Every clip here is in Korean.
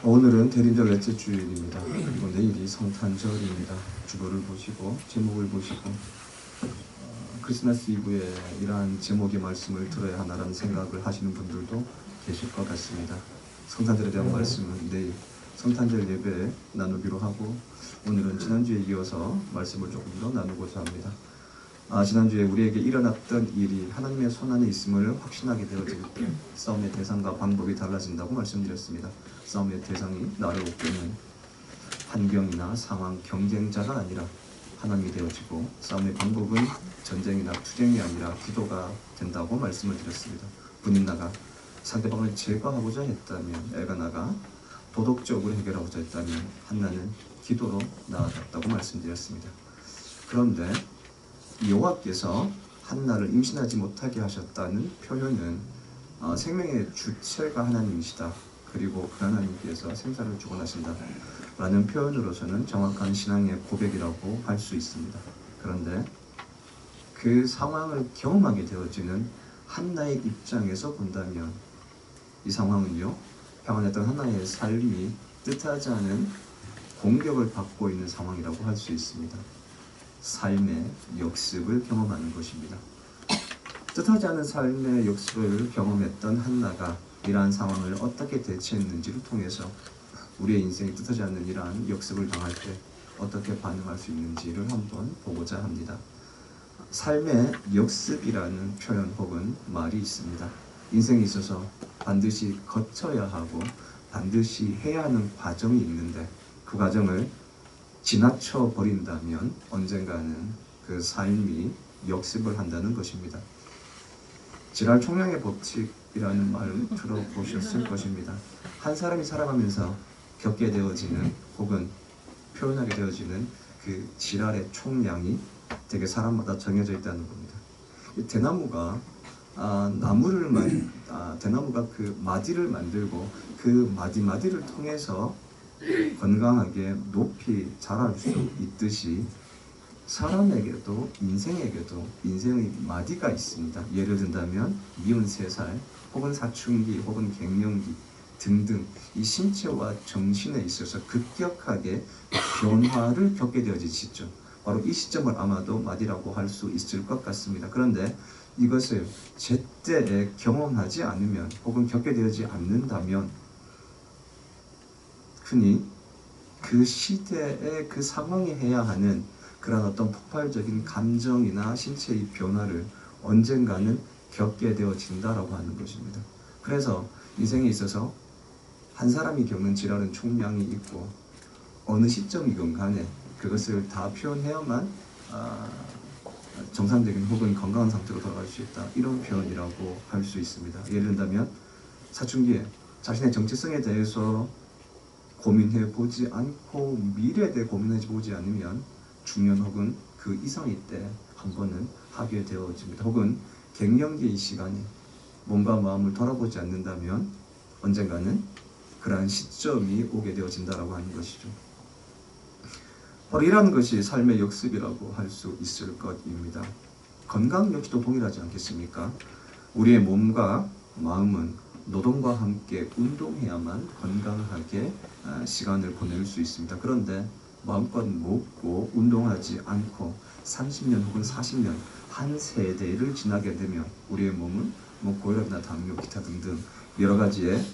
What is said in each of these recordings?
오늘은 대림절 넷째 주일입니다. 그리고 내일이 성탄절입니다. 주보를 보시고 제목을 보시고 크리스마스 이브에 이러한 제목의 말씀을 들어야 하나라는 생각을 하시는 분들도 계실 것 같습니다. 성탄절에 대한 말씀은 내일 성탄절 예배 나누기로 하고, 오늘은 지난주에 이어서 말씀을 조금 더 나누고자 합니다. 지난주에 우리에게 일어났던 일이 하나님의 손안에 있음을 확신하게 되어질 때 싸움의 대상과 방법이 달라진다고 말씀드렸습니다. 싸움의 대상이 나를 오고는 환경이나 상황, 경쟁자가 아니라 하나님이 되어지고, 싸움의 방법은 전쟁이나 투쟁이 아니라 기도가 된다고 말씀을 드렸습니다. 분인나가 상대방을 제거하고자 했다면, 엘가나가 도덕적으로 해결하고자 했다면, 한나는 기도로 나아갔다고 말씀드렸습니다. 그런데 여호와께서 한나를 임신하지 못하게 하셨다는 표현은 생명의 주체가 하나님이시다, 그리고 그 하나님께서 생사를 주관하신다 라는 표현으로서는 정확한 신앙의 고백이라고 할 수 있습니다. 그런데 그 상황을 경험하게 되어지는 한나의 입장에서 본다면, 이 상황은요, 평안했던 한나의 삶이 뜻하지 않은 공격을 받고 있는 상황이라고 할 수 있습니다. 삶의 역습을 경험하는 것입니다. 뜻하지 않은 삶의 역습을 경험했던 한나가 이러한 상황을 어떻게 대처했는지를 통해서 우리의 인생이 뜻하지 않는 이러한 역습을 당할 때 어떻게 반응할 수 있는지를 한번 보고자 합니다. 삶의 역습이라는 표현 혹은 말이 있습니다. 인생에 있어서 반드시 거쳐야 하고 반드시 해야 하는 과정이 있는데, 그 과정을 지나쳐 버린다면 언젠가는 그 삶이 역습을 한다는 것입니다. 지랄 총량의 법칙이라는 말을 들어보셨을 것입니다. 한 사람이 살아가면서 겪게 되어지는 혹은 표현하게 되어지는 그 지랄의 총량이 되게 사람마다 정해져 있다는 겁니다. 대나무가 대나무가 그 마디를 만들고 그 마디를 통해서 건강하게 높이 자랄 수 있듯이, 사람에게도 인생에게도 인생의 마디가 있습니다. 예를 든다면 미운 3살 혹은 사춘기 혹은 갱년기 등등 이 신체와 정신에 있어서 급격하게 변화를 겪게 되어지죠. 바로 이 시점을 아마도 마디라고 할 수 있을 것 같습니다. 그런데 이것을 제때에 경험하지 않으면 혹은 겪게 되지 않는다면, 흔히 그 시대에 그 상황이 해야 하는 그런 어떤 폭발적인 감정이나 신체의 변화를 언젠가는 겪게 되어진다라고 하는 것입니다. 그래서 인생에 있어서 한 사람이 겪는 질환은 총량이 있고, 어느 시점이건 간에 그것을 다 표현해야만 정상적인 혹은 건강한 상태로 돌아갈 수 있다, 이런 표현이라고 할 수 있습니다. 예를 든다면 사춘기에 자신의 정체성에 대해서 고민해 보지 않고 미래에 대해 고민해 보지 않으면 중년 혹은 그 이상일 때 한 번은 하게 되어집니다. 혹은 갱년기의 시간에 몸과 마음을 돌아보지 않는다면 언젠가는 그러한 시점이 오게 되어진다라고 하는 것이죠. 바로 이러한 것이 삶의 역습이라고 할 수 있을 것입니다. 건강 역시도 동일하지 않겠습니까? 우리의 몸과 마음은 노동과 함께 운동해야만 건강하게 시간을 보낼 수 있습니다. 그런데 마음껏 먹고 운동하지 않고 30년 혹은 40년 한 세대를 지나게 되면 우리의 몸은 고혈압이나 당뇨, 기타 등등 여러 가지의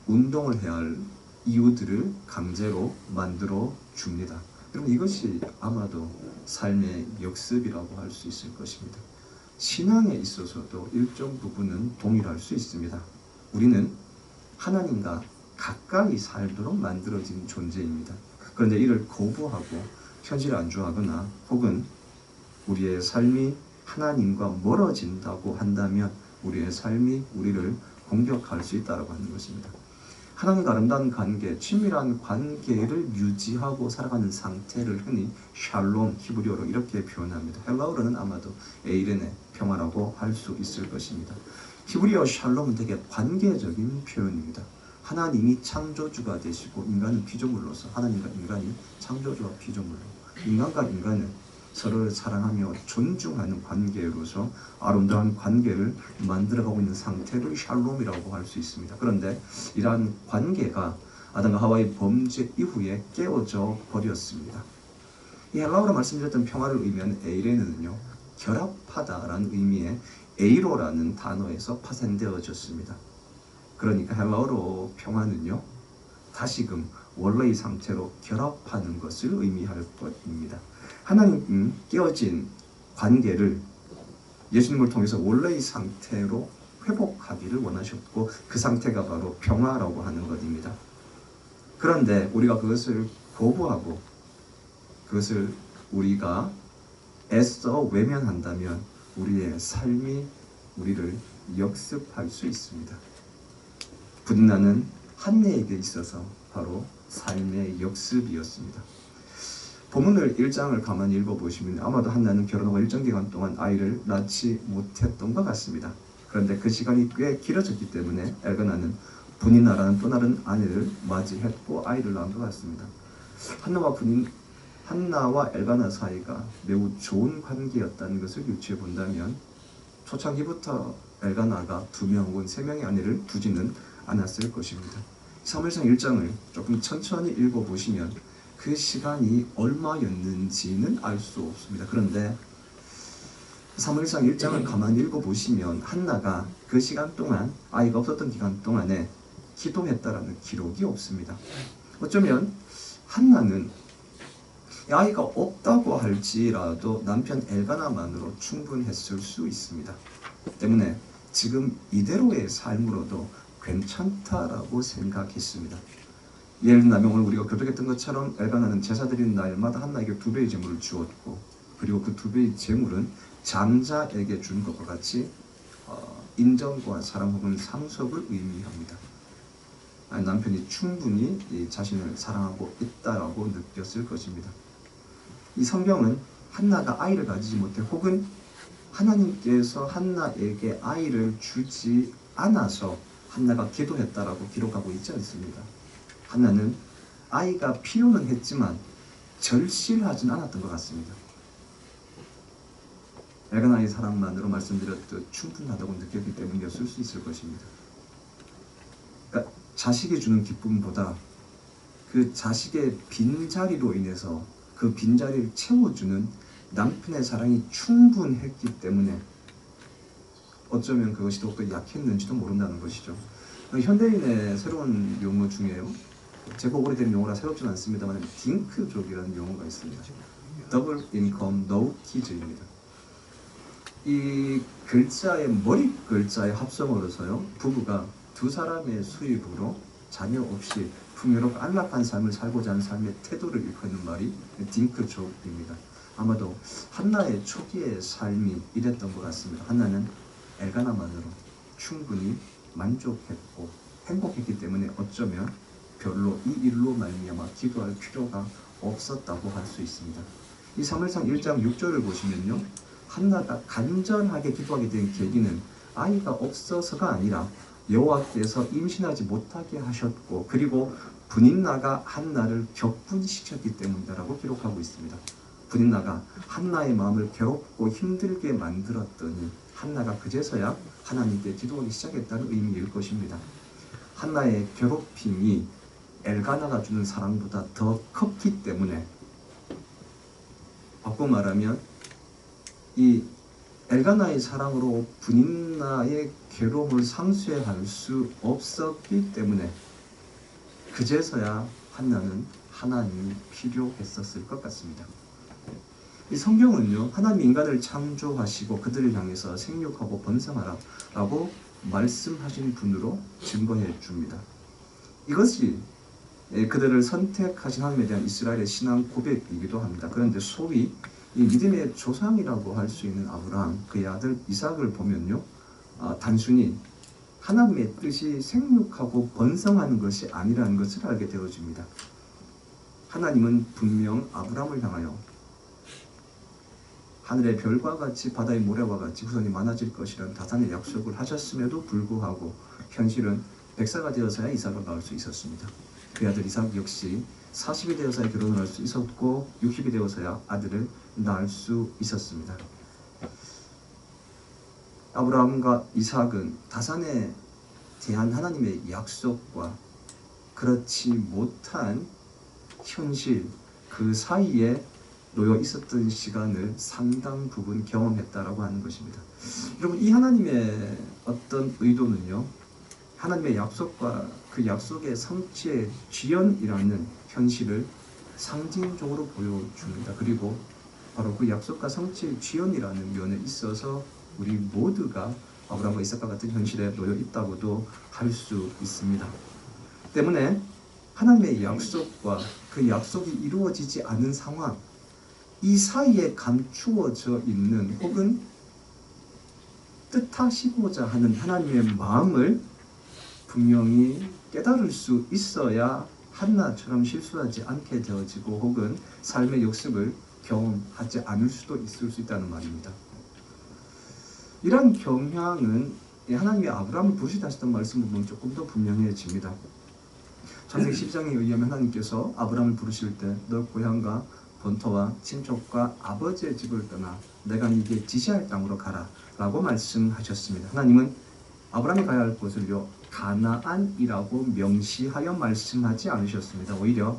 운동을 해야 할 이유들을 강제로 만들어 줍니다. 그럼 이것이 아마도 삶의 역습이라고 할 수 있을 것입니다. 신앙에 있어서도 일정 부분은 동일할 수 있습니다. 우리는 하나님과 가까이 살도록 만들어진 존재입니다. 그런데 이를 거부하고 현실을 안주하거나 혹은 우리의 삶이 하나님과 멀어진다고 한다면 우리의 삶이 우리를 공격할 수 있다고 하는 것입니다. 하나님과 아름다운 관계, 친밀한 관계를 유지하고 살아가는 상태를 흔히 샬롬, 히브리어로 이렇게 표현합니다. 헬라어로는 아마도 에이렌의 평화라고 할 수 있을 것입니다. 히브리어 샬롬은 되게 관계적인 표현입니다. 하나님이 창조주가 되시고 인간은 피조물로서, 하나님과 인간이 창조주와 피조물로, 인간과 인간은 서로를 사랑하며 존중하는 관계로서 아름다운 관계를 만들어가고 있는 상태를 샬롬이라고 할 수 있습니다. 그런데 이러한 관계가 아담과 하와의 범죄 이후에 깨어져 버렸습니다. 이 헬라어로 말씀드렸던 평화를 의미하는 에이레는요, 결합하다라는 의미의 에이로라는 단어에서 파생되어졌습니다. 그러니까 헬라어로 평화는요, 다시금 원래의 상태로 결합하는 것을 의미할 것입니다. 하나님 깨어진 관계를 예수님을 통해서 원래의 상태로 회복하기를 원하셨고 그 상태가 바로 평화라고 하는 것입니다. 그런데 우리가 그것을 거부하고 그것을 우리가 애써 외면한다면 우리의 삶이 우리를 역습할 수 있습니다. 분나는 한나에게 있어서 바로 삶의 역습이었습니다. 본문을 1장을 가만히 읽어보시면 아마도 한나는 결혼하고 일정 기간 동안 아이를 낳지 못했던 것 같습니다. 그런데 그 시간이 꽤 길어졌기 때문에 엘가나는 분인나라는 또 다른 아내를 맞이했고 아이를 낳은 것 같습니다. 한나와 엘가나 사이가 매우 좋은 관계였다는 것을 유추해 본다면 초창기부터 엘가나가 2명 혹은 3명의 아내를 두지는 않았을 것입니다. 사무엘상 1장을 조금 천천히 읽어보시면 그 시간이 얼마였는지는 알 수 없습니다. 그런데 사무엘상 1장을 가만히 읽어보시면 한나가 그 시간 동안 아이가 없었던 기간 동안에 기도했다라는 기록이 없습니다. 어쩌면 한나는 아이가 없다고 할지라도 남편 엘가나만으로 충분했을 수 있습니다. 때문에 지금 이대로의 삶으로도 괜찮다라고 생각했습니다. 예를 들면 오늘 우리가 교독했던 것처럼 엘가나는 제사 드리는 날마다 한나에게 2배의 재물을 주었고 그리고 그 2배의 재물은 장자에게 준 것과 같이 인정과 사랑 혹은 상속을 의미합니다. 남편이 충분히 자신을 사랑하고 있다라고 느꼈을 것입니다. 이 성경은 한나가 아이를 가지지 못해 혹은 하나님께서 한나에게 아이를 주지 않아서 한나가 기도했다라고 기록하고 있지 않습니다. 한나는 아이가 필요는 했지만 절실하진 않았던 것 같습니다. 엘가나의 사랑만으로 말씀드렸듯 충분하다고 느꼈기 때문이었을 수 있을 것입니다. 그러니까 자식이 주는 기쁨보다 그 자식의 빈자리로 인해서 그 빈자리를 채워주는 남편의 사랑이 충분했기 때문에 어쩌면 그것이 더욱더 약했는지도 모른다는 것이죠. 현대인의 새로운 용어 중에요, 제법 오래된 용어라 새롭진 않습니다만 딩크족이라는 용어가 있습니다. 더블 인컴 노 키즈입니다. 이 글자의 머리 글자의 합성어로서요, 부부가 2사람의 수입으로 자녀 없이 풍요롭고 안락한 삶을 살고자 하는 삶의 태도를 일컫는 말이 딩크족입니다. 아마도 한나의 초기의 삶이 이랬던 것 같습니다. 한나는 엘가나만으로 충분히 만족했고 행복했기 때문에 어쩌면 별로 이 일로 말미암아 기도할 필요가 없었다고 할 수 있습니다. 이 사무엘상 1장 6절을 보시면요, 한나가 간절하게 기도하게 된 계기는 아이가 없어서가 아니라 여호와께서 임신하지 못하게 하셨고 그리고 분인나가 한나를 격분시켰기 때문이라고 기록하고 있습니다. 분인나가 한나의 마음을 괴롭고 힘들게 만들었더니 한나가 그제서야 하나님께 기도하기 시작했다는 의미일 것입니다. 한나의 괴롭힘이 엘가나가 주는 사랑보다 더 컸기 때문에, 바꿔 말하면 이 엘가나의 사랑으로 분인나의 괴로움을 상쇄할 수 없었기 때문에 그제서야 한나는 하나님이 필요했었을 것 같습니다. 이 성경은요, 하나님 인간을 창조하시고 그들을 향해서 생육하고 번성하라 라고 말씀하신 분으로 증거해 줍니다. 이것이 그들을 선택하신 하나님에 대한 이스라엘의 신앙 고백이기도 합니다. 그런데 소위 이 믿음의 조상이라고 할 수 있는 아브라함, 그의 아들 이삭을 보면요, 단순히 하나님의 뜻이 생육하고 번성하는 것이 아니라는 것을 알게 되어집니다. 하나님은 분명 아브라함을 향하여 하늘의 별과 같이 바다의 모래와 같이 후손이 많아질 것이라는 다산의 약속을 하셨음에도 불구하고 현실은 100세가 되어서야 이삭을 낳을 수 있었습니다. 그 아들 이삭 역시 40이 되어서야 결혼을 할 수 있었고 60이 되어서야 아들을 낳을 수 있었습니다. 아브라함과 이삭은 다산에 대한 하나님의 약속과 그렇지 못한 현실 그 사이에 놓여 있었던 시간을 상당 부분 경험했다라고 하는 것입니다. 여러분, 이 하나님의 어떤 의도는요, 하나님의 약속과 그 약속의 성취의 지연이라는 현실을 상징적으로 보여줍니다. 그리고 바로 그 약속과 성취의 지연이라는 면에 있어서 우리 모두가 아브라함과 이삭과 같은 현실에 놓여 있다고도 할 수 있습니다. 때문에 하나님의 약속과 그 약속이 이루어지지 않은 상황, 이 사이에 감추어져 있는 혹은 뜻하시고자 하는 하나님의 마음을 분명히 깨달을 수 있어야 한나처럼 실수하지 않게 되어지고 혹은 삶의 역습을 경험하지 않을 수도 있을 수 있다는 말입니다. 이런 경향은 하나님이 아브라함을 부르시다 하셨던 말씀 보면 조금 더 분명해집니다. 창세기 12장에 의하면 하나님께서 아브라함을 부르실 때 너 고향과 본토와 친족과 아버지의 집을 떠나 내가 네게 지시할 땅으로 가라 라고 말씀하셨습니다. 하나님은 아브라함이 가야 할 곳을요 가나안이라고 명시하여 말씀하지 않으셨습니다. 오히려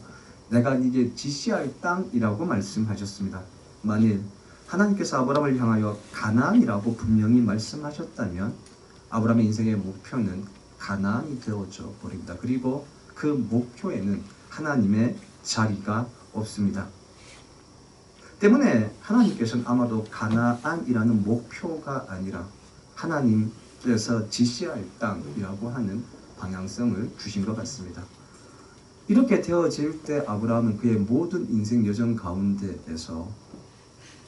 내가 네게 지시할 땅이라고 말씀하셨습니다. 만일 하나님께서 아브라함을 향하여 가나안이라고 분명히 말씀하셨다면 아브라함의 인생의 목표는 가나안이 되어져 버립니다. 그리고 그 목표에는 하나님의 자리가 없습니다. 때문에 하나님께서는 아마도 가나안이라는 목표가 아니라 하나님께서 지시할 땅이라고 하는 방향성을 주신 것 같습니다. 이렇게 되어질 때 아브라함은 그의 모든 인생 여정 가운데에서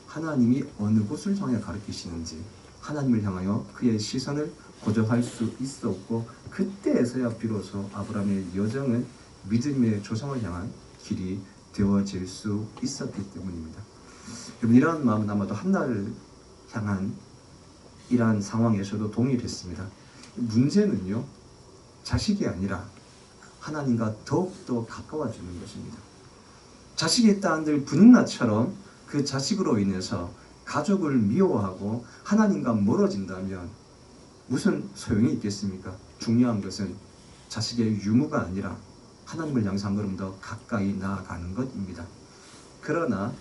하나님이 어느 곳을 향해 가르치시는지 하나님을 향하여 그의 시선을 고정할 수 있었고 그때에서야 비로소 아브라함의 여정은 믿음의 조상을 향한 길이 되어질 수 있었기 때문입니다. 여러분, 이러한 마음은 아마도 한나를 향한 이러한 상황에서도 동일했습니다. 문제는요, 자식이 아니라 하나님과 더욱더 가까워지는 것입니다. 자식이 있다 한들 분인나처럼 그 자식으로 인해서 가족을 미워하고 하나님과 멀어진다면 무슨 소용이 있겠습니까? 중요한 것은 자식의 유무가 아니라 하나님을 향해서 한 걸음 더 가까이 나아가는 것입니다. 그러나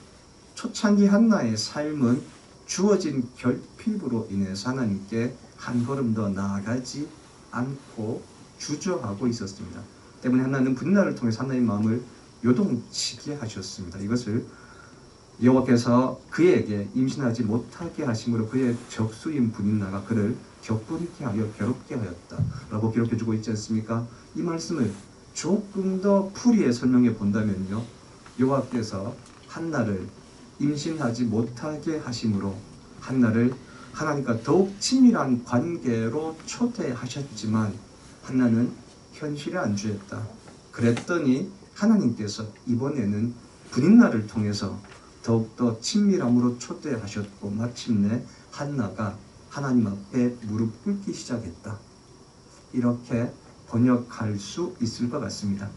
초창기 한나의 삶은 주어진 결핍으로 인해서 하나님께 한 걸음 더 나아가지 않고 주저하고 있었습니다. 때문에 한나는 분인나를 통해서 하나님의 마음을 요동치게 하셨습니다. 이것을 여호와께서 그에게 임신하지 못하게 하심으로 그의 적수인 분인나가 그를 격분케 하여 괴롭게 하였다 라고 기록해주고 있지 않습니까? 이 말씀을 조금 더 풀이해 설명해 본다면요, 여호와께서 한나를 임신하지 못하게 하심으로 한나를 하나님과 더욱 친밀한 관계로 초대하셨지만 한나는 현실에 안주했다. 그랬더니 하나님께서 이번에는 분인나를 통해서 더욱더 친밀함으로 초대하셨고 마침내 한나가 하나님 앞에 무릎 꿇기 시작했다. 이렇게 번역할 수 있을 것 같습니다.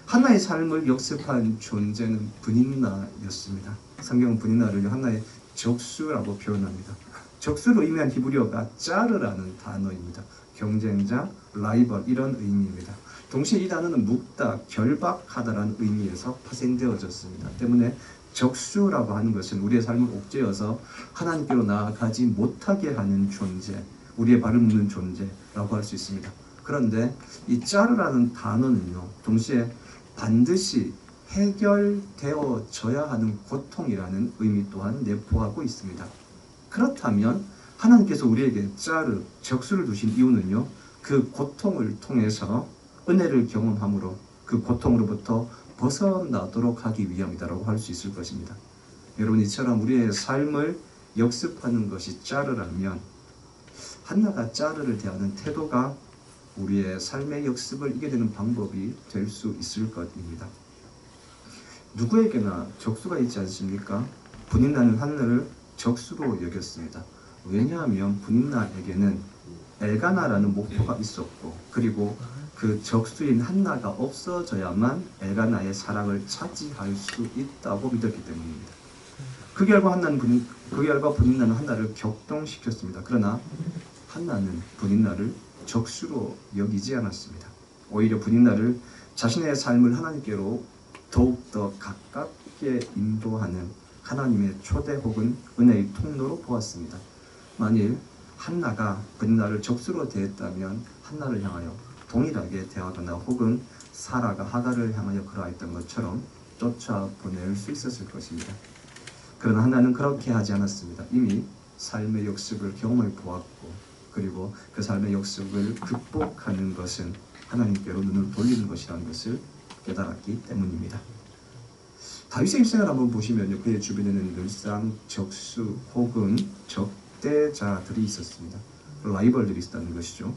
한나의 삶을 역습한 존재는 분인나였습니다. 성경은 분인나를 한나의 적수라고 표현합니다. 적수로 의미한 히브리어가 짜르라는 단어입니다. 경쟁자, 라이벌 이런 의미입니다. 동시에 이 단어는 묵다, 결박하다라는 의미에서 파생되어졌습니다. 때문에 적수라고 하는 것은 우리의 삶을 옥죄어서 하나님께로 나아가지 못하게 하는 존재, 우리의 발을 묶는 존재라고 할 수 있습니다. 그런데 이 짜르라는 단어는요, 동시에 반드시 해결되어져야 하는 고통이라는 의미 또한 내포하고 있습니다. 그렇다면 하나님께서 우리에게 짜르, 적수를 두신 이유는요, 그 고통을 통해서 은혜를 경험함으로 그 고통으로부터 벗어나도록 하기 위함이다라고 할 수 있을 것입니다. 여러분, 이처럼 우리의 삶을 역습하는 것이 짜르라면 한나가 짜르를 대하는 태도가 우리의 삶의 역습을 이겨내는 방법이 될 수 있을 것입니다. 누구에게나 적수가 있지 않습니까? 분인나는 한나를 적수로 여겼습니다. 왜냐하면 분인나에게는 엘가나라는 목표가 있었고 그리고 그 적수인 한나가 없어져야만 엘가나의 사랑을 차지할 수 있다고 믿었기 때문입니다. 그 결과 브닌나는 한나를 격동시켰습니다. 그러나 한나는 브닌나를 적수로 여기지 않았습니다. 오히려 브닌나를 자신의 삶을 하나님께로 더욱더 가깝게 인도하는 하나님의 초대 혹은 은혜의 통로로 보았습니다. 만일 한나가 브닌나를 적수로 대했다면 한나를 향하여 동일하게 대하거나 혹은 사라가 하갈을 향하여 그러했던 것처럼 쫓아보낼 수 있었을 것입니다. 그러나 한나는 그렇게 하지 않았습니다. 이미 삶의 역습을 경험해 보았고, 그리고 그 삶의 역습을 극복하는 것은 하나님께로 눈을 돌리는 것이라는 것을 깨달았기 때문입니다. 다윗의 일생을 한번 보시면요, 그의 주변에는 늘상 적수 혹은 적대자들이 있었습니다. 라이벌들이 있었다는 것이죠.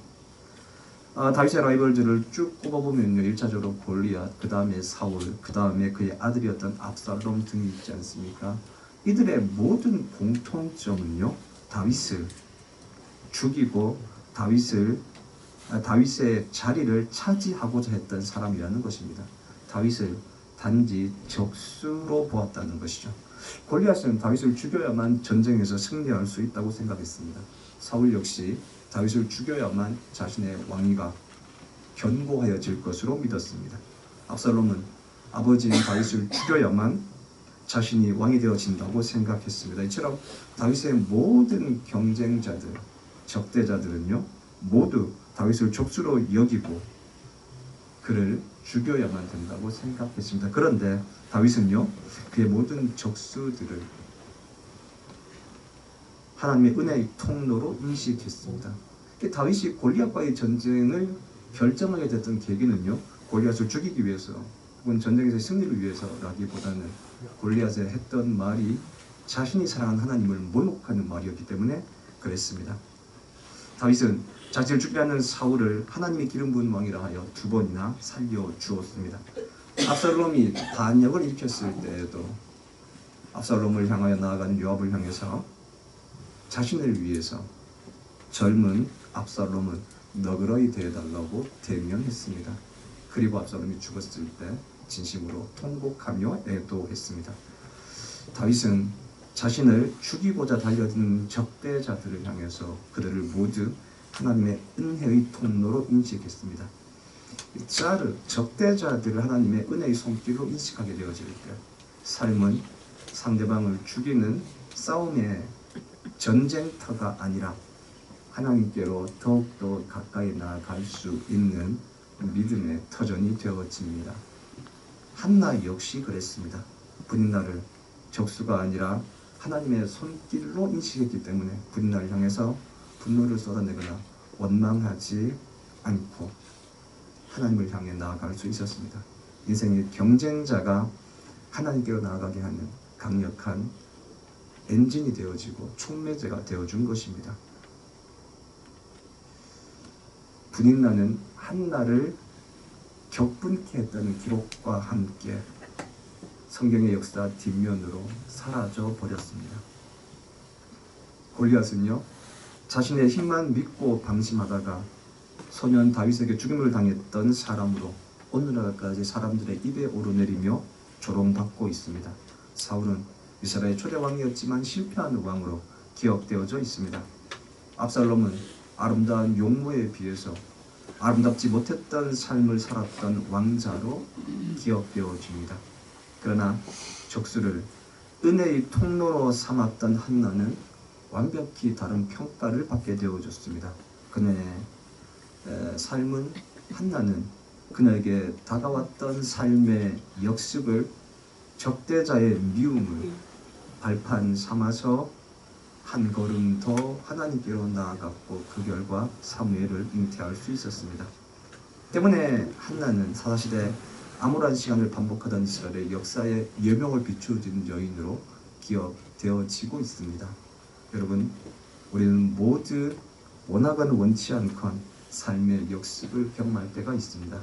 다윗의 라이벌들을 쭉 꼽아보면요, 1차적으로 골리앗, 그 다음에 사울, 그 다음에 그의 아들이었던 압살롬 등이 있지 않습니까? 이들의 모든 공통점은요, 다윗을 죽이고 다윗의 자리를 차지하고자 했던 사람이라는 것입니다. 다윗을 단지 적수로 보았다는 것이죠. 골리앗은 다윗을 죽여야만 전쟁에서 승리할 수 있다고 생각했습니다. 사울 역시 다윗을 죽여야만 자신의 왕위가 견고하여질 것으로 믿었습니다. 압살롬은 아버지인 다윗을 죽여야만 자신이 왕이 되어진다고 생각했습니다. 이처럼 다윗의 모든 경쟁자들, 적대자들은요, 모두 다윗을 적수로 여기고 그를 죽여야만 된다고 생각했습니다. 그런데 다윗은요, 그의 모든 적수들을 하나님의 은혜의 통로로 인식했습니다. 다윗이 골리앗과의 전쟁을 결정하게 됐던 계기는요, 골리앗을 죽이기 위해서 혹은 전쟁에서 승리를 위해서라기보다는 골리앗에 했던 말이 자신이 사랑하는 하나님을 모욕하는 말이었기 때문에 그랬습니다. 다윗은 자신을 죽이려는 사울을 하나님의 기름 부은 왕이라 하여 2번이나 살려주었습니다. 압살롬이 반역을 일으켰을 때에도 압살롬을 향하여 나아가는 요압을 향해서 자신을 위해서 젊은 압살롬은 너그러이 대해달라고 대명했습니다. 그리고 압살롬이 죽었을 때 진심으로 통곡하며 애도했습니다. 다윗은 자신을 죽이고자 달려드는 적대자들을 향해서 그들을 모두 하나님의 은혜의 통로로 인식했습니다. 적대자들을 하나님의 은혜의 손길로 인식하게 되어질 때 삶은 상대방을 죽이는 싸움의 전쟁터가 아니라 하나님께로 더욱더 가까이 나아갈 수 있는 믿음의 터전이 되어집니다. 한나 역시 그랬습니다. 브닌나를 적수가 아니라 하나님의 손길로 인식했기 때문에 브닌나를 향해서 분노를 쏟아내거나 원망하지 않고 하나님을 향해 나아갈 수 있었습니다. 인생의 경쟁자가 하나님께로 나아가게 하는 강력한 엔진이 되어지고 촉매제가 되어준 것입니다. 브닌나는 한나를 격분케 했다는 기록과 함께 성경의 역사 뒷면으로 사라져 버렸습니다. 골리앗은요, 자신의 힘만 믿고 방심하다가 소년 다윗에게 죽임을 당했던 사람으로 오늘날까지 사람들의 입에 오르내리며 조롱받고 있습니다. 사울은 이스라엘의 초대 왕이었지만 실패하는 왕으로 기억되어져 있습니다. 압살롬은 아름다운 용모에 비해서 아름답지 못했던 삶을 살았던 왕자로 기억되어집니다. 그러나 적수를 은혜의 통로로 삼았던 한나는 완벽히 다른 평가를 받게 되어졌습니다. 그녀의 삶은, 한나는 그녀에게 다가왔던 삶의 역습을 적대자의 미움을 발판 삼아서 한 걸음 더 하나님께로 나아갔고 그 결과 사무엘을 잉태할 수 있었습니다. 때문에 한나는 사사시대 암울한 시간을 반복하던 이스라엘의 역사에 여명을 비추어진 여인으로 기억되어지고 있습니다. 여러분, 우리는 모두 원하건 원치 않건 삶의 역습을 경험할 때가 있습니다.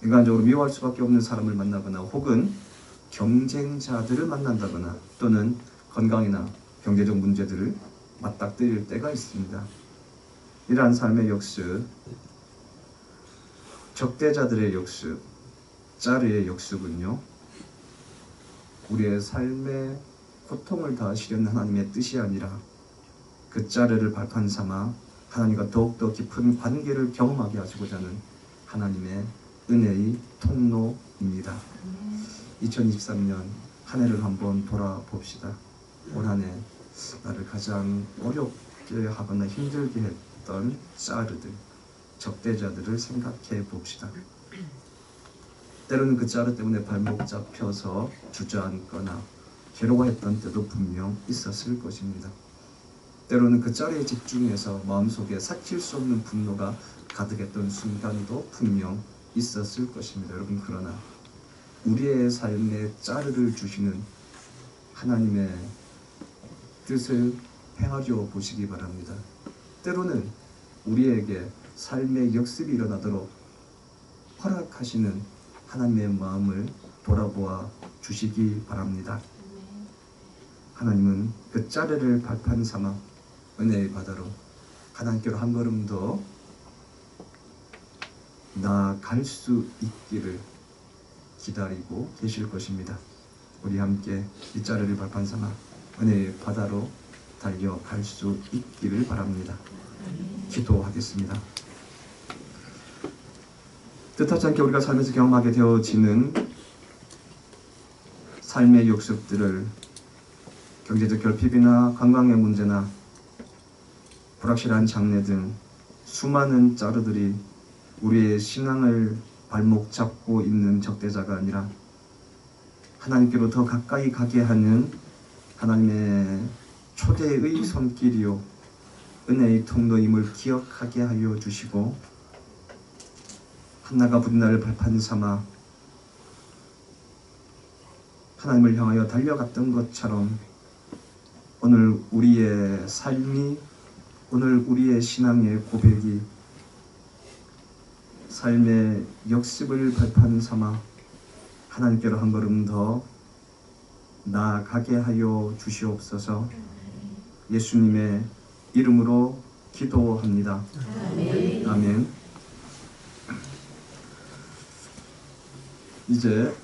인간적으로 미워할 수밖에 없는 사람을 만나거나 혹은 경쟁자들을 만난다거나 또는 건강이나 경제적 문제들을 맞닥뜨릴 때가 있습니다. 이러한 삶의 역습, 적대자들의 역습, 짜르의 역습은요, 우리의 삶의 고통을 다하시려는 하나님의 뜻이 아니라 그 자르를 발판 삼아 하나님과 더욱더 깊은 관계를 경험하게 하시고자 하는 하나님의 은혜의 통로입니다. 2023년 한 해를 한번 돌아봅시다. 올 한 해 나를 가장 어렵게 하거나 힘들게 했던 자르들, 적대자들을 생각해 봅시다. 때로는 그 자르 때문에 발목 잡혀서 주저앉거나 괴로워했던 때도 분명 있었을 것입니다. 때로는 그 자리에 집중해서 마음속에 삭힐 수 없는 분노가 가득했던 순간도 분명 있었을 것입니다. 여러분, 그러나 우리의 삶에 자르를 주시는 하나님의 뜻을 행하려 보시기 바랍니다. 때로는 우리에게 삶의 역습이 일어나도록 허락하시는 하나님의 마음을 돌아보아 주시기 바랍니다. 하나님은 그 자르를 발판 삼아 은혜의 바다로 하나님께로 한 걸음 더 나아갈 수 있기를 기다리고 계실 것입니다. 우리 함께 이 자르를 발판 삼아 은혜의 바다로 달려갈 수 있기를 바랍니다. 기도하겠습니다. 뜻하지 않게 우리가 삶에서 경험하게 되어지는 삶의 역습들을 경제적 결핍이나 건강의 문제나 불확실한 장래 등 수많은 자르들이 우리의 신앙을 발목 잡고 있는 적대자가 아니라 하나님께로 더 가까이 가게 하는 하나님의 초대의 손길이요 은혜의 통로임을 기억하게 하여 주시고 한나가 부린나를 발판 삼아 하나님을 향하여 달려갔던 것처럼 오늘 우리의 삶이, 오늘 우리의 신앙의 고백이 삶의 역습을 발판 삼아 하나님께로 한 걸음 더 나아가게 하여 주시옵소서. 예수님의 이름으로 기도합니다. 아멘. 이제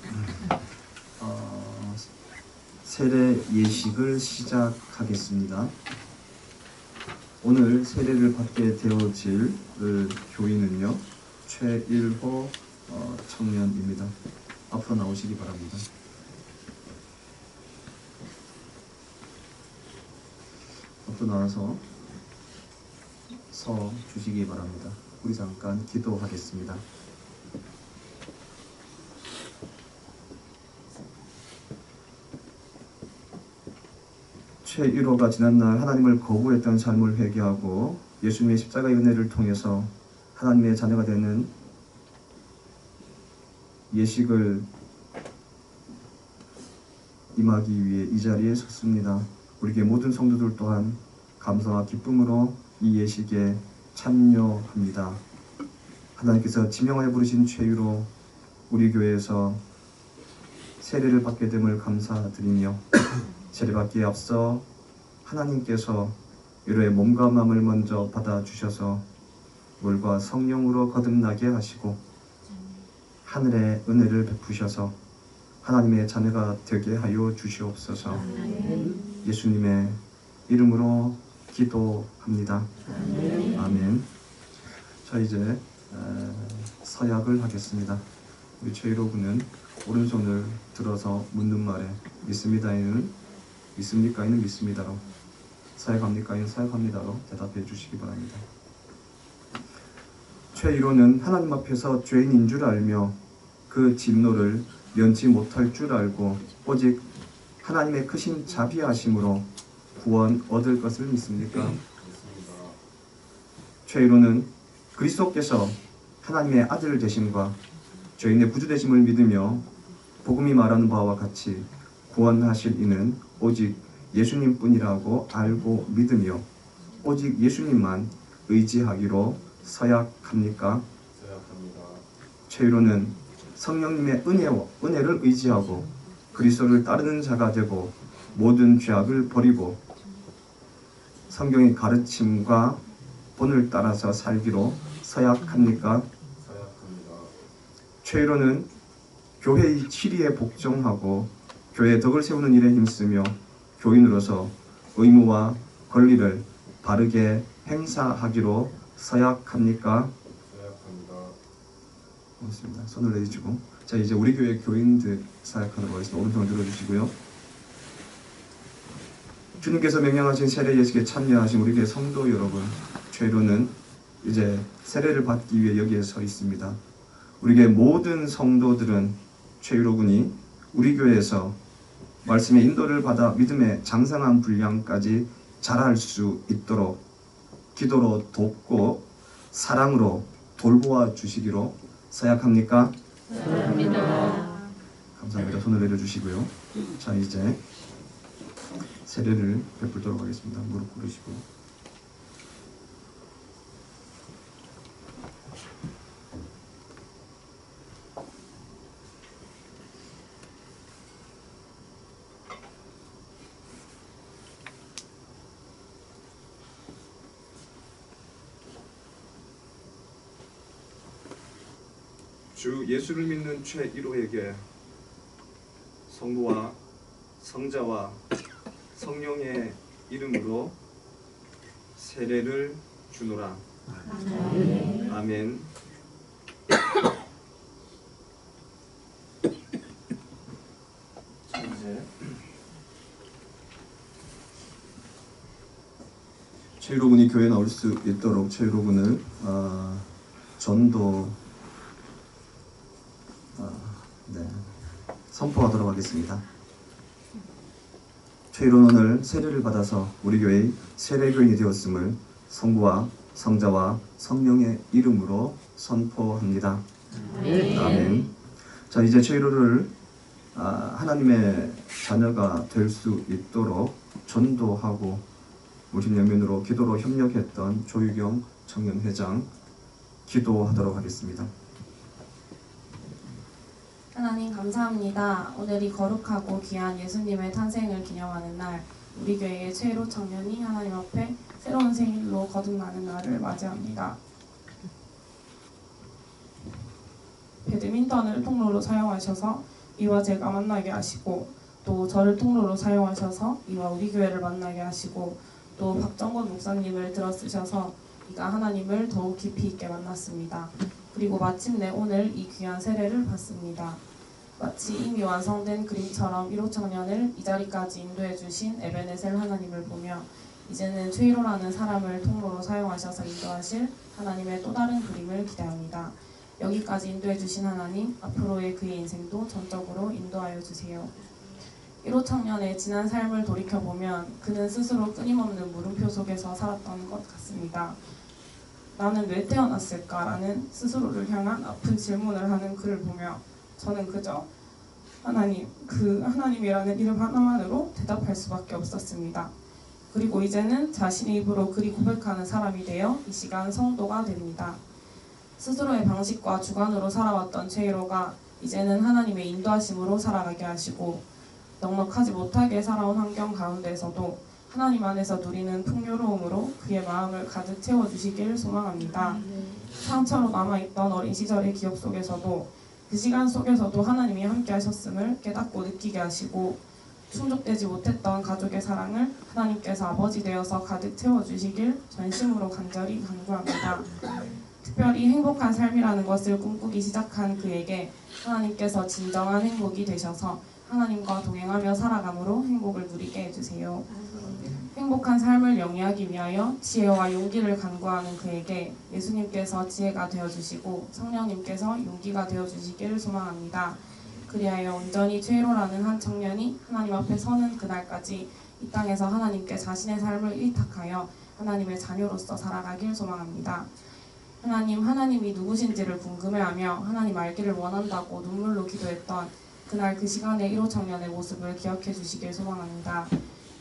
세례 예식을 시작하겠습니다. 오늘 세례를 받게 되어질 교인은요, 최일호 청년입니다. 앞으로 나오시기 바랍니다. 앞으로 나와서 서 주시기 바랍니다. 우리 잠깐 기도하겠습니다. 최일호가 지난날 하나님을 거부했던 삶을 회개하고 예수님의 십자가의 은혜를 통해서 하나님의 자녀가 되는 예식을 임하기 위해 이 자리에 섰습니다. 우리 교회 모든 성도들 또한 감사와 기쁨으로 이 예식에 참여합니다. 하나님께서 지명하여 부르신 최일호 우리 교회에서 세례를 받게 됨을 감사드리며 세례받기에 앞서 하나님께서 위로의 몸과 마음을 먼저 받아주셔서 물과 성령으로 거듭나게 하시고 하늘의 은혜를 베푸셔서 하나님의 자녀가 되게 하여 주시옵소서. 예수님의 이름으로 기도합니다. 아멘. 자, 이제 서약을 하겠습니다. 우리 최일호 군은 오른손을 들어서 묻는 말에 믿습니다에는 믿습니까에는 믿습니다로, 사역합니까에는 사역합니다로 대답해 주시기 바랍니다. 최일호는 하나님 앞에서 죄인인 줄 알며 그 진노를 면치 못할 줄 알고 오직 하나님의 크신 자비하심으로 구원 얻을 것을 믿습니까? 최일호는 그리스도께서 하나님의 아들 되심과 죄인의 구주 되심을 믿으며 복음이 말하는 바와 같이 구원하실 이는 오직 예수님뿐이라고 알고 믿으며 오직 예수님만 의지하기로 서약합니까? 서약합니다. 최일호는 성령님의 은혜를 의지하고 그리스도를 따르는 자가 되고 모든 죄악을 버리고 성경의 가르침과 본을 따라서 살기로 서약합니까? 서약합니다. 최일호는 교회의 치리에 복종하고 교회의 덕을 세우는 일에 힘쓰며 교인으로서 의무와 권리를 바르게 행사하기로 서약합니까? 서약합니다. 고맙습니다. 손을 내주시고, 자 이제 우리 교회 교인들 서약하도록 하겠습니다. 오른손을 들어주시고요. 주님께서 명령하신 세례 예식에 참여하신 우리 교회 성도 여러분, 최희로는 이제 세례를 받기 위해 여기에 서 있습니다. 우리 교회 모든 성도들은 최희로 군이 우리 교회에서 말씀의 인도를 받아 믿음의 장성한 분량까지 자랄 수 있도록 기도로 돕고 사랑으로 돌보아 주시기로 서약합니까? 감사합니다. 감사합니다. 손을 내려주시고요. 자 이제 세례를 베풀도록 하겠습니다. 무릎 꿇으시고. 주 예수를 믿는 최일호에게 성부와 성자와 성령의 이름으로 세례를 주노라. 아멘. 자, 이제 최일호 군이 교회에 나올 수 있도록 최일호 군을 전도 선포하도록 하겠습니다. 최희로는 오늘 세례를 받아서 우리 교회의 세례교인이 되었음을 성부와 성자와 성령의 이름으로 선포합니다. 아멘. 자 이제 최희로를 하나님의 자녀가 될 수 있도록 전도하고 모신 연면으로 기도로 협력했던 조유경 청년회장 기도하도록 하겠습니다. 하나님 감사합니다. 오늘이 거룩하고 귀한 예수님의 탄생을 기념하는 날, 우리 교회의 최희로 청년이 하나님 앞에 새로운 생일로 거듭나는 날을 맞이합니다. 배드민턴을 통로로 사용하셔서 이와 제가 만나게 하시고, 또 저를 통로로 사용하셔서 이와 우리 교회를 만나게 하시고, 또 박정권 목사님을 들어쓰셔서 이가 하나님을 더욱 깊이 있게 만났습니다. 그리고 마침내 오늘 이 귀한 세례를 받습니다. 마치 이미 완성된 그림처럼 1호 청년을 이 자리까지 인도해 주신 에베네셀 하나님을 보며 이제는 최희로라는 사람을 통로로 사용하셔서 인도하실 하나님의 또 다른 그림을 기대합니다. 여기까지 인도해 주신 하나님, 앞으로의 그의 인생도 전적으로 인도하여 주세요. 1호 청년의 지난 삶을 돌이켜보면 그는 스스로 끊임없는 물음표 속에서 살았던 것 같습니다. 나는 왜 태어났을까라는 스스로를 향한 아픈 질문을 하는 그를 보며 저는 그저 하나님, 그 하나님이라는 이름 하나만으로 대답할 수밖에 없었습니다. 그리고 이제는 자신의 입으로 그리 고백하는 사람이 되어 이 시간 성도가 됩니다. 스스로의 방식과 주관으로 살아왔던 최희로가 이제는 하나님의 인도하심으로 살아가게 하시고 넉넉하지 못하게 살아온 환경 가운데에서도 하나님 안에서 누리는 풍요로움으로 그의 마음을 가득 채워주시길 소망합니다. 상처로 남아있던 어린 시절의 기억 속에서도 그 시간 속에서도 하나님이 함께 하셨음을 깨닫고 느끼게 하시고 충족되지 못했던 가족의 사랑을 하나님께서 아버지 되어서 가득 채워주시길 전심으로 간절히 간구합니다. 특별히 행복한 삶이라는 것을 꿈꾸기 시작한 그에게 하나님께서 진정한 행복이 되셔서 하나님과 동행하며 살아감으로 행복을 누리게 해주세요. 행복한 삶을 영위하기 위하여 지혜와 용기를 간구하는 그에게 예수님께서 지혜가 되어주시고 성령님께서 용기가 되어주시기를 소망합니다. 그리하여 온전히 최희로라는 한 청년이 하나님 앞에 서는 그날까지 이 땅에서 하나님께 자신의 삶을 의탁하여 하나님의 자녀로서 살아가길 소망합니다. 하나님이 누구신지를 궁금해하며 하나님 알기를 원한다고 눈물로 기도했던 그날 그 시간의 1호 청년의 모습을 기억해 주시길 소망합니다.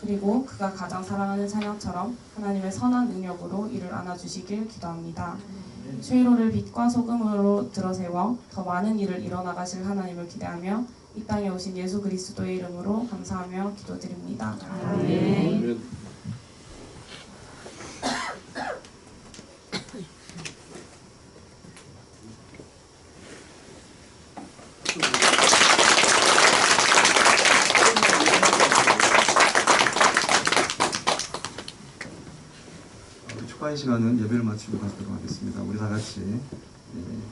그리고 그가 가장 사랑하는 찬양처럼 하나님의 선한 능력으로 이를 안아주시길 기도합니다. 최희로를 빛과 소금으로 들어세워 더 많은 일을 이뤄나가실 하나님을 기대하며 이 땅에 오신 예수 그리스도의 이름으로 감사하며 기도드립니다. 아멘. 이 시간은 예배를 마치고 가도록 하겠습니다. 우리 다 같이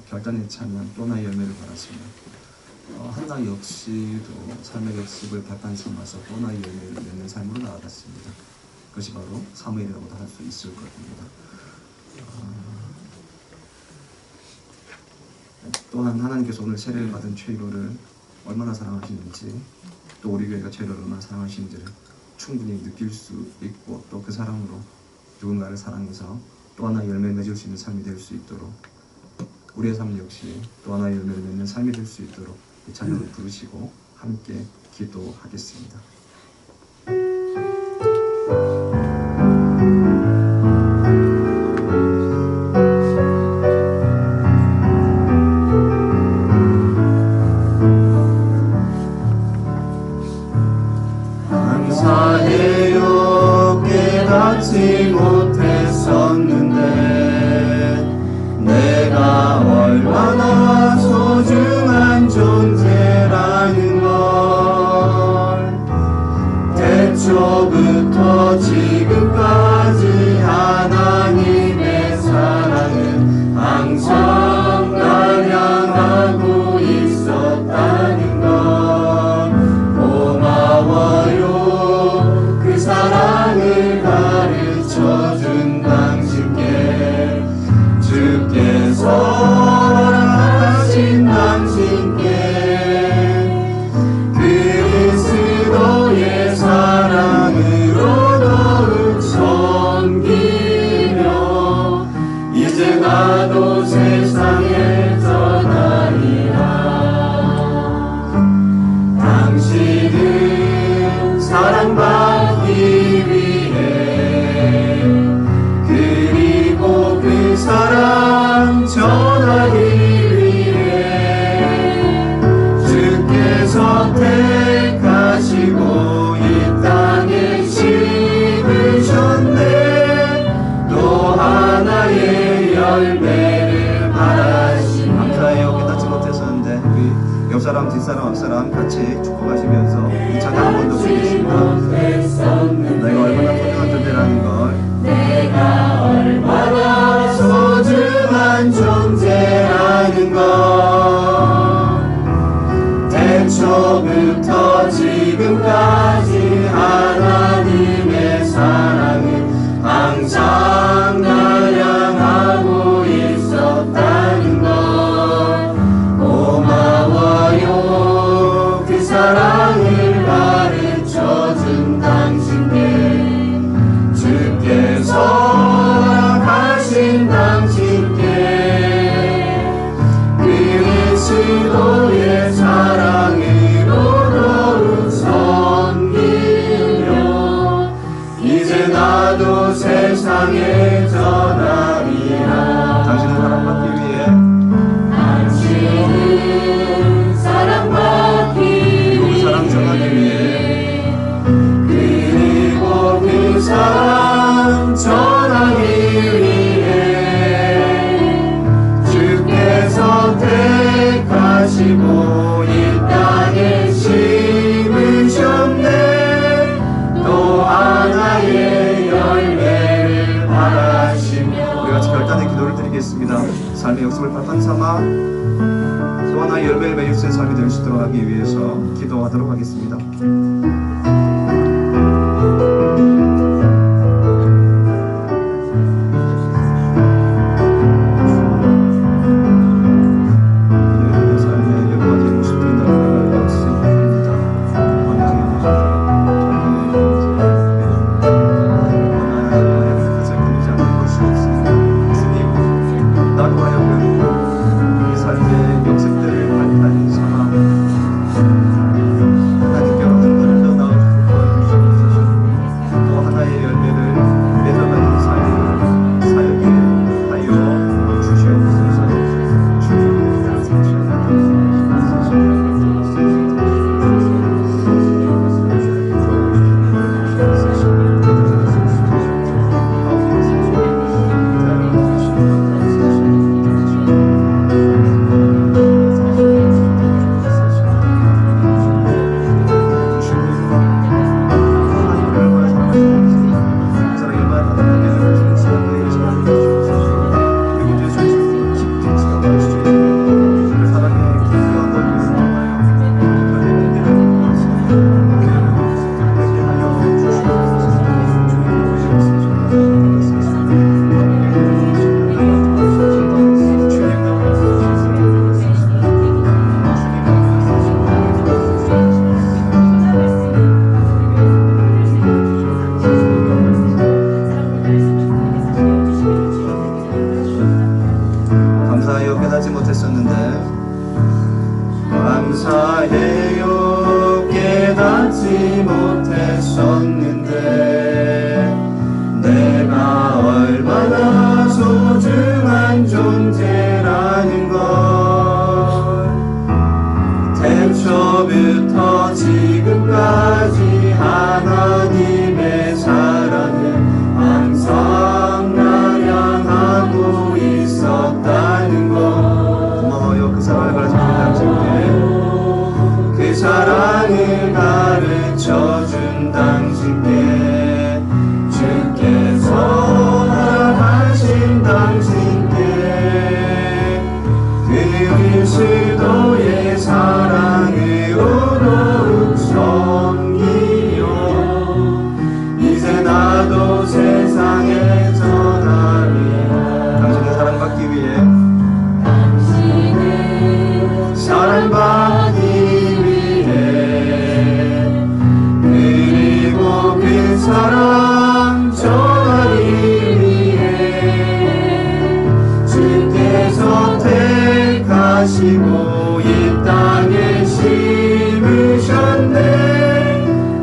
결단에 찬양 또 하나의 열매를 받았습니다. 한나 역시도 삶의 역습을 발판 삼아서 또 하나의 열매를 맺는 삶으로 나아갔습니다. 그것이 바로 사무엘이라고도 할 수 있을 겁니다. 또한 하나님께서 오늘 세례를 받은 최일호를 얼마나 사랑하시는지, 또 우리 교회가 최일호를 얼마나 사랑하시는지를 충분히 느낄 수 있고, 또 그 사랑으로 누군가를 사랑해서 또 하나의 열매를 맺을 수 있는 삶이 될 수 있도록, 우리의 삶 역시 또 하나의 열매를 맺는 삶이 될 수 있도록 이 찬양을 부르시고 함께 기도하겠습니다. 감사해요. 깨닫지 못했었는데 내가 얼마나 소중한 존재라는 걸, 태초부터 지금까지 하나님의 사랑은 항상 날 향하고 있었다는 걸, 고마워요. 그 사랑을 가르쳐준 당신께, 주께서 허락하신 당신께 그리스도의 사랑으로 더욱 섬기며 이제 나도 세상에 전하리라. 당신은 사랑받기 위해, 그리고 그 사랑 전하기 위해 주께서 택하시고 이 땅에 심으셨네. 또 하나의 열매를 바라시며. 감사해요. 깨닫지 못했었는데 우리 옆사람 뒷사람 앞사람 같이 축복하시면서 이 찬양 한 번 더 부르겠습니다. 내가 얼마나 소중한 존재라는 걸, 내가 얼마나 소중한 존재라는 걸, 태초부터 지금까지 하나님의 사랑은 항상 날 향하고 있었다는 걸, 고마워요. 그 사랑을 가르쳐준 당신께, 주께서 가신 당신께 그리스도의 사랑으로 더욱 섬기며 이제 나도 세상에 전하리라. 당신은 사랑받기 위해, 당신은 사랑받기 그리고 그 사랑 전하기 위해, 그리고 그 사랑 전하기 위해 주께서 택하시고 이 땅에 심으셨네. 또 하나의 열매를 바라시며. 우리 같이 결단의 기도를 드리겠습니다. 삶의 역습을 발판 삼아 또 하나의 열매를 맺을 수 있는 삶이 될 수 있도록 하기 위해서 기도하도록 하겠습니다. 역습들을 발판 삼아 하나님께로 흔들려 깨닫지 못했었는데 감사해요. 깨닫지 못했었는데 내가 얼마나 소중한 존재라는 걸 태초부터 지금까지 하나님의 사랑을 항상 날 향하고 있었다는 것 고마워요. 그 사랑을 가르쳐준 당신께 그 사랑을 가르쳐준 당신께 주께서 하신 당신께 그리스도의 사랑으로 더욱 섬기며 이제 나도 세상에 전하리 당신의 사랑받기 위해 사랑받기 위해 그리고 그 사랑 전하기 위해 주께서 택하시고 이 땅에 심으셨네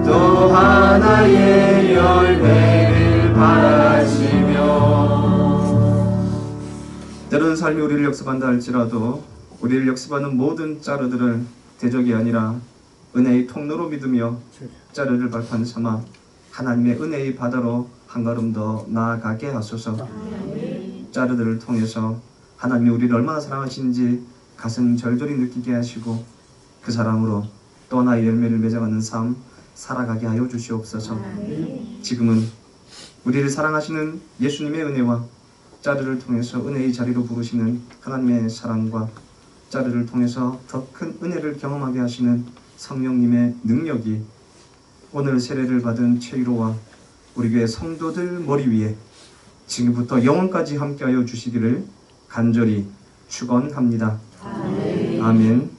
또 하나의 열매를 바라시며 때로는 삶이 우리를 역습한다 할지라도 우리를 역습하는 모든 짜르들을 대적이 아니라 은혜의 통로로 믿으며 짜르를 발판 삼아 하나님의 은혜의 바다로 한 걸음 더 나아가게 하소서. 짜르들을 통해서 하나님이 우리를 얼마나 사랑하시는지 가슴 절절히 느끼게 하시고 그 사랑으로 또 하나의 열매를 맺어가는 삶 살아가게 하여 주시옵소서. 지금은 우리를 사랑하시는 예수님의 은혜와 짜르를 통해서 은혜의 자리로 부르시는 하나님의 사랑과 짜르를 통해서 더 큰 은혜를 경험하게 하시는 성령님의 능력이 오늘 세례를 받은 최유로와 우리 교회 성도들 머리 위에 지금부터 영원까지 함께하여 주시기를 간절히 축원합니다. 아멘.